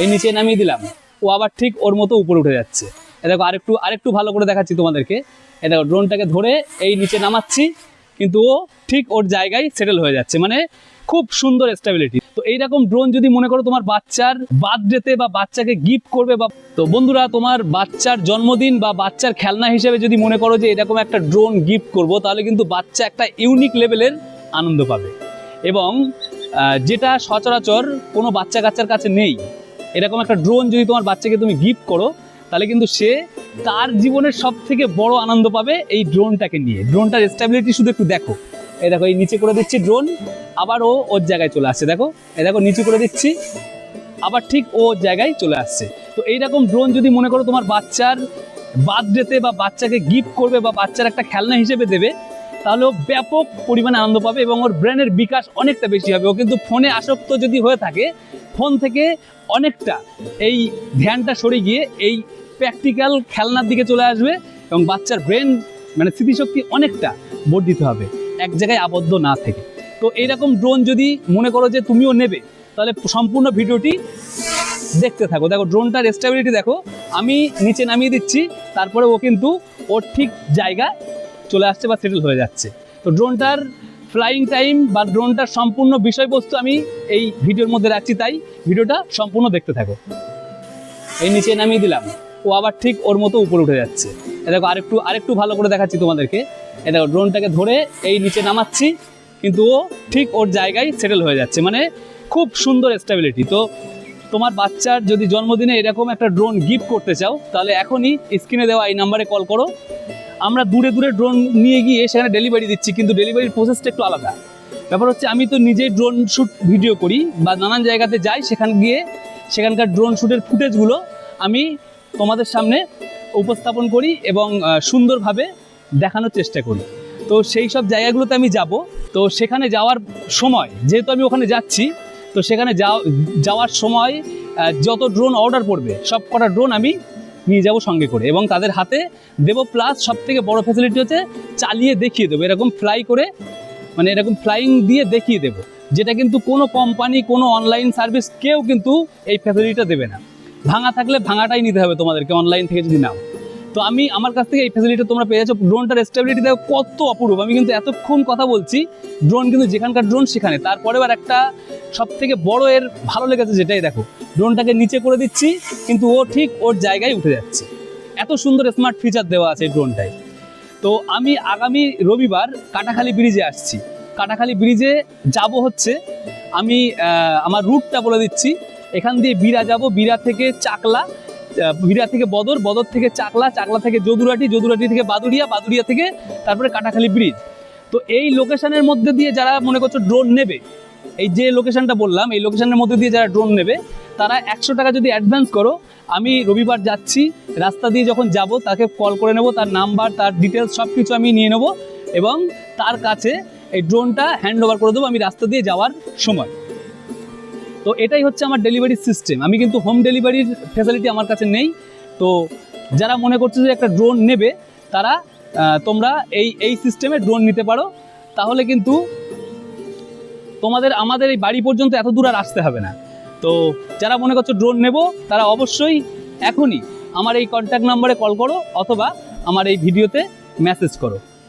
এই নিচে নামিয়ে দিলাম, ও আবার ঠিক ওর মতো উপরে উঠে যাচ্ছে। দেখো আরেকটু ভালো করে দেখাচ্ছি তোমাদেরকে। দেখো ড্রোনটাকে ধরে এই নিচে নামাচ্ছি, কিন্তু ও ঠিক ওর জায়গায় সেটেল হয়ে যাচ্ছে, মানে খুব সুন্দর স্টেবিলিটি। তো এইরকম ড্রোন যদি মনে করো তোমার বাচ্চার বার্থডেতে বা বাচ্চাকে গিফট করবে, বা তো বন্ধুরা তোমার বাচ্চার জন্মদিন বা বাচ্চার খেলনা হিসেবে যদি মনে করো যে এরকম একটা ড্রোন গিফট করব, তাহলে কিন্তু বাচ্চা একটা ইউনিক লেভেলের আনন্দ পাবে। এবং যেটা সচরাচর কোনো বাচ্চা কাচ্চার কাছে নেই, এরকম একটা ড্রোন যদি তোমার বাচ্চাকে তুমি গিফট করো, তাহলে কিন্তু সে তার জীবনের সব থেকে বড় আনন্দ পাবে এই ড্রোনটাকে নিয়ে। ড্রোনটার স্টেবিলিটি শুধু একটু দেখো। এই দেখো, এই নিচে করে দিচ্ছি ড্রোন, আবার ও ওর জায়গায় চলে আসছে। দেখো, এই দেখো নিচে করে দিচ্ছি, আবার ঠিক ও ওর জায়গায় চলে আসছে। তো এইরকম ড্রোন যদি মনে করো তোমার বাচ্চার বার্থডেতে বা বাচ্চাকে গিফট করবে বা বাচ্চার একটা খেলনা হিসেবে দেবে, তাহলে ও ব্যাপক পরিমাণে আনন্দ পাবে এবং ওর ব্রেনের বিকাশ অনেকটা বেশি হবে। ও কিন্তু ফোনে আসক্ত যদি হয়ে থাকে, ফোন থেকে অনেকটা এই ধ্যানটা সরে গিয়ে এই প্র্যাকটিক্যাল খেলনার দিকে চলে আসবে এবং বাচ্চার ব্রেন মানে স্মৃতিশক্তি অনেকটা বর্ধিত হবে, এক জায়গায় আবদ্ধ না থেকে। তো এইরকম ড্রোন যদি মনে করো যে তুমিও নেবে, তাহলে সম্পূর্ণ ভিডিওটি দেখতে থাকো। দেখো ড্রোনটার স্টেবিলিটি দেখো, আমি নিচে নামিয়ে দিচ্ছি, তারপরে ও কিন্তু ওর ঠিক জায়গা চলে আসছে বা সেটেল হয়ে যাচ্ছে। তো ড্রোনটার ফ্লাইং টাইম বা ড্রোনটার সম্পূর্ণ বিষয়বস্তু আমি এই ভিডিওর মধ্যে রাখছি, তাই ভিডিওটা সম্পূর্ণ দেখতে থাকো। এই নিচে নামিয়ে দিলাম, ও আবার ঠিক ওর মতো উপরে উঠে যাচ্ছে। দেখো আরেকটু ভালো করে দেখাচ্ছি তোমাদেরকে। দেখো ড্রোনটাকে ধরে এই নিচে নামাচ্ছি, কিন্তু ও ঠিক ওর জায়গায় সেটেল হয়ে যাচ্ছে, মানে খুব সুন্দর স্টেবিলিটি। তো তোমার বাচ্চার যদি জন্মদিনে এরকম একটা ড্রোন গিফট করতে চাও, তাহলে এখনই স্ক্রিনে দেওয়া এই নাম্বারে কল করো। আমরা দূরে দূরে ড্রোন নিয়ে গিয়ে সেখানে ডেলিভারি দিচ্ছি, কিন্তু ডেলিভারির প্রসেসটা একটু আলাদা। ব্যাপার হচ্ছে আমি তো নিজেই ড্রোন শ্যুট ভিডিও করি বা নানান জায়গাতে যাই, সেখানকার ড্রোন শ্যুটের ফুটেজগুলো আমি তোমাদের সামনে উপস্থাপন করি এবং সুন্দরভাবে দেখানোর চেষ্টা করি। তো সেই সব জায়গাগুলোতে আমি যাব। তো সেখানে যাওয়ার সময়, যেহেতু আমি ওখানে যাচ্ছি, তো সেখানে যাওয়ার সময় যত ড্রোন অর্ডার পড়বে সব কটা ড্রোন আমি নিয়ে যাব সঙ্গে করে এবং তাদের হাতে দেবো। প্লাস সব থেকে বড় ফ্যাসিলিটি হচ্ছে চালিয়ে দেখিয়ে দেবো, এরকম ফ্লাই করে, মানে এরকম ফ্লাইং দিয়ে দেখিয়ে দেবো, যেটা কিন্তু কোনো কোম্পানি, কোনো অনলাইন সার্ভিস কেউ কিন্তু এই ফ্যাসিলিটিটা দেবে না। ভাঙা থাকলে ভাঙাটাই নিতে হবে তোমাদেরকে অনলাইন থেকে যদি নাও। তো আমার কাছ থেকে এই ফ্যাসিলিটি তোমরা পেয়ে যাচ্ছ। ড্রোনটার স্টেবিলিটি দেখো কত অপূর্ব। আমি কিন্তু এতক্ষণ কথা বলছি, ড্রোন কিন্তু যেখানকার ড্রোন সেখানে। তারপরেও আর একটা সব থেকে বড় এর ভালো লেগেছে যেটাই, দেখো ড্রোনটাকে নিচে করে দিচ্ছি, কিন্তু ও ঠিক ওর জায়গায় উঠে যাচ্ছে। এত সুন্দর স্মার্ট ফিচার দেওয়া আছে এই ড্রোনটায়। তো আমি আগামী রবিবার কাটাখালী ব্রিজে আসছি। কাটাখালী ব্রিজে যাব হচ্ছে, আমি আমার রুটটা বলে দিচ্ছি। এখান দিয়ে বিরা যাব, বিরা থেকে চাকলা, বিরা থেকে বদর, বদর থেকে চাকলা, চাকলা থেকে যদুরাটি, যদুরাটি থেকে বাদুড়িয়া, বাদুড়িয়া থেকে তারপরে কাটাখালী ব্রিজ। তো এই লোকেশনের মধ্যে দিয়ে যারা মনে করছো ড্রোন নেবে, এই যে লোকেশনটা বললাম, এই লোকেশনের মধ্যে দিয়ে যারা ড্রোন নেবে, তারা 100 টাকা যদি অ্যাডভান্স করো, আমি রবিবার যাচ্ছি, রাস্তা দিয়ে যখন যাব তাকে কল করে নেব, তার নাম্বার, তার ডিটেলস সব কিছু আমি নিয়ে নেব এবং তার কাছে এই ড্রোনটা হ্যান্ড ওভার করে দেবো আমি রাস্তা দিয়ে যাওয়ার সময়। তো এটাই হচ্ছে আমার ডেলিভারি সিস্টেম। আমি কিন্তু হোম ডেলিভারির ফ্যাসিলিটি আমার কাছে নেই। তো যারা মনে করছে যে একটা ড্রোন নেবে, তারা তোমরা এই সিস্টেমে ড্রোন নিতে পারো। তাহলে কিন্তু আমাদের এই বাড়ি পর্যন্ত এত দূর আর আসতে হবে না। তো যারা মনে করছো ড্রোন নেব, তারা অবশ্যই এখনই আমার এই কন্ট্যাক্ট নাম্বারে কল করো অথবা আমার এই ভিডিওতে মেসেজ করো।